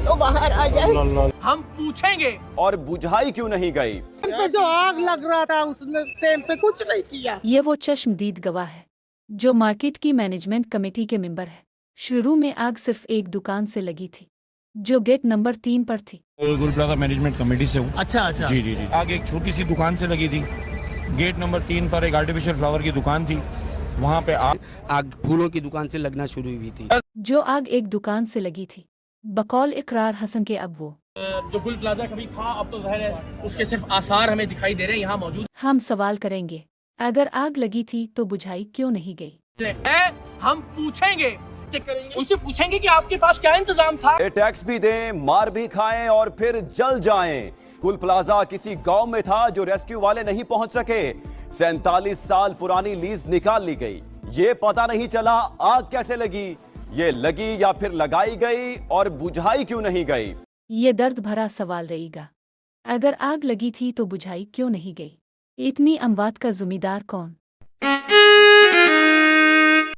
तो बाहर आ जाए। हम पूछेंगे। और बुझाई क्यों नहीं गई? पे जो आग लग रहा था उसने टाइम पे कुछ नहीं किया। ये वो चश्मदीद गवाह है जो मार्केट की मैनेजमेंट कमेटी के मेंबर है। शुरू में आग सिर्फ एक दुकान से लगी थी जो गेट नंबर 3 पर थी। गुल प्लाजा मैनेजमेंट कमेटी से हूँ। अच्छा। जी जी जी। आग एक छोटी सी दुकान से लगी थी। गेट नंबर 3 पर एक आर्टिफिशियल फ्लावर की दुकान थी, वहाँ पे आग फूलों की दुकान से लगना शुरू हुई थी। जो आग एक दुकान से लगी थी बकौल इकरार हसन के अब वो जो गुल प्लाजा कभी था अब तो ज़ाहिर है उसके सिर्फ आसार हमें दिखाई दे रहे हैं यहाँ मौजूद हम सवाल करेंगे, अगर आग लगी थी तो बुझाई क्यों नहीं गई? है। हम पूछेंगे, उनसे पूछेंगे कि आपके पास क्या इंतजाम था। टैक्स भी दें, मार भी खाएं और फिर जल जाएं। गुल प्लाजा किसी गांव में था जो रेस्क्यू वाले नहीं पहुंच सके। 47 साल पुरानी लीज निकाल ली गई। ये पता नहीं चला आग कैसे लगी, ये लगी या फिर लगाई गई, और बुझाई क्यों नहीं गई? ये दर्द भरा सवाल रहेगा। अगर आग लगी थी तो बुझाई क्यों नहीं गई? इतनी अमवात का जिम्मेदार कौन?